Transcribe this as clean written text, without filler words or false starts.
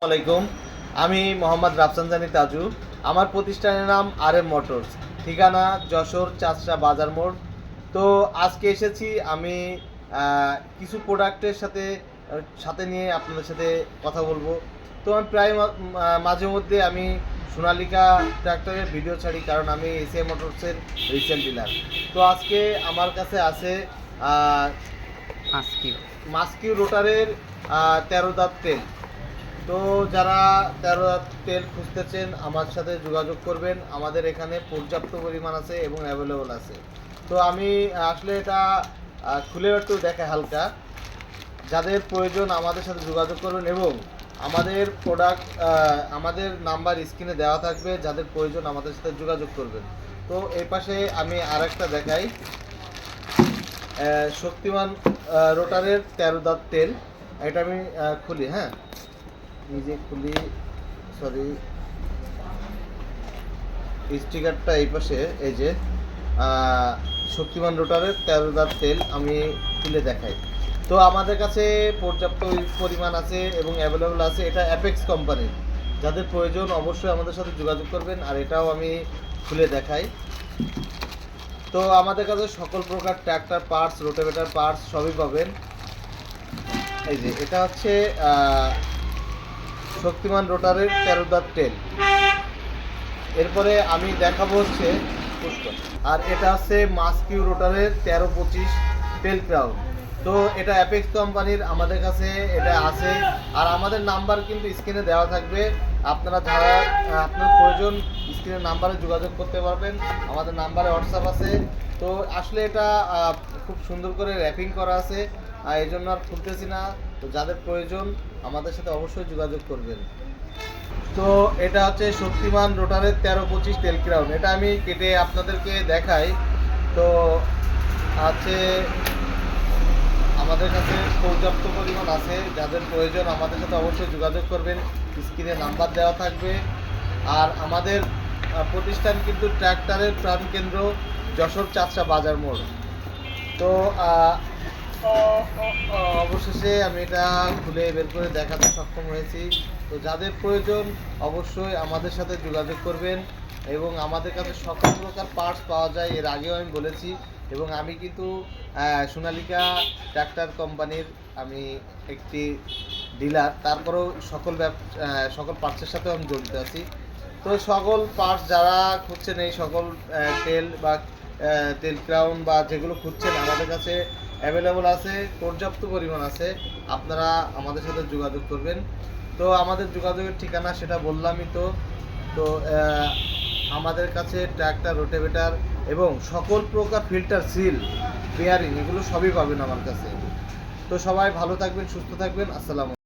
আসসালামাইকুম। আমি মোহাম্মদ রাফসানজানি তাজু। আমার প্রতিষ্ঠানের নাম RM মোটরস, ঠিকানা যশোর চাচরা বাজার মোড়। তো আজকে এসেছি আমি কিছু প্রোডাক্টের সাথে সাথে নিয়ে আপনাদের সাথে কথা বলবো। তো আমি প্রায় মাঝে মধ্যে আমি সোনালিকা ট্র্যাক্টরের ভিডিও ছাড়ি, কারণ আমি এসিআই মোটরসের রিসেল ডিলার। তো আজকে আমার কাছে আছে মাস্কিউ রোটারের 13 দাঁত তেল। তো যারা 13 দাঁত তেল খুঁজতেছেন আমার সাথে যোগাযোগ করবেন। আমাদের এখানে পর্যাপ্ত পরিমাণ আছে এবং অ্যাভেলেবল আছে। তো আমি আসলে এটা খুলে একটু দেখে হালকা। যাদের প্রয়োজন আমাদের সাথে যোগাযোগ করবেন এবং আমাদের প্রোডাক্ট আমাদের নাম্বার স্ক্রিনে দেওয়া থাকবে, যাদের প্রয়োজন আমাদের সাথে যোগাযোগ করবেন। তো এই পাশে আমি আরেকটা দেখাই, শক্তিমান রোটারের 13 দাঁত তেল। এটা আমি খুলি, হ্যাঁ নিজে খুলি, সরি স্টিকারটা এই পাশে। এই যে শক্তিমান রোটারের 13 দাঁত তেল আমি খুলে দেখাই। তো আমাদের কাছে পর্যাপ্ত পরিমাণ আছে এবং অ্যাভেলেবল আছে। এটা অ্যাপেক্স কোম্পানির, যাদের প্রয়োজন অবশ্যই আমাদের সাথে যোগাযোগ করবেন। আর এটাও আমি খুলে দেখাই। তো আমাদের কাছে সকল প্রকার ট্র্যাক্টর পার্টস, রোটাভেটর পার্টস সবই পাবেন। এই যে এটা হচ্ছে শক্তিমান রোটারের 13 দাঁত তেল। এরপরে আমি দেখাবো হচ্ছে পুষ্কর, আর এটা হচ্ছে মাস্কিউ রোটারের 13-25 তেল ক্রাউন। তো এটা অ্যাপেক্স কোম্পানির আমাদের কাছে এটা আছে। আর আমাদের নাম্বার কিন্তু স্ক্রিনে দেওয়া থাকবে। আপনারা যারা আপনার প্রয়োজন স্ক্রিনের নাম্বারে যোগাযোগ করতে পারবেন। আমাদের নাম্বারে হোয়াটসঅ্যাপ আছে। তো আসলে এটা খুব সুন্দর করে র্যাপিং করা আছে, এই জন্য আর খুলতেছি না। তো যাদের প্রয়োজন আমাদের সাথে অবশ্যই যোগাযোগ করবেন। তো এটা হচ্ছে শক্তিমান রোটারের 13-25 তেল ক্রাউন। এটা আমি কেটে আপনাদেরকে দেখাই। তো আছে আমাদের কাছে পর্যাপ্ত পরিমাণ আছে, যাদের প্রয়োজন আমাদের সাথে অবশ্যই যোগাযোগ করবেন। স্ক্রিনে নাম্বার দেওয়া থাকবে। আর আমাদের প্রতিষ্ঠান কিন্তু ট্র্যাক্টরের প্রাণকেন্দ্র যশোর চাচরা বাজার মোড়। তো অবশেষে আমি এটা খুলে বের করে দেখাতে সক্ষম হয়েছি। তো যাদের প্রয়োজন অবশ্যই আমাদের সাথে যোগাযোগ করবেন এবং আমাদের কাছে সকল প্রকার পার্টস পাওয়া যায়, এর আগেও আমি বলেছি। এবং আমি কিন্তু সোনালিকা ট্র্যাক্টর কোম্পানির আমি একটি ডিলার, তারপরেও সকল পার্টসের সাথেও আমি জড়িত আছি। তো সকল পার্টস যারা খুঁজছেন, এই সকল তেল বা তেল ক্রাউন বা যেগুলো খুঁজছেন আমাদের কাছে অ্যাভেলেবল আছে, পর্যাপ্ত পরিমাণ আছে। আপনারা আমাদের সাথে যোগাযোগ করবেন। তো আমাদের যোগাযোগের ঠিকানা সেটা বললামই। তো তো আমাদের কাছে ট্র্যাক্টর, রোটাভেটর এবং সকল প্রকার ফিল্টার, সিল, বেয়ারিং এগুলো সবই পাবেন আমার কাছে। তো সবাই ভালো থাকবেন, সুস্থ থাকবেন। আসসালামু আলাইকুম।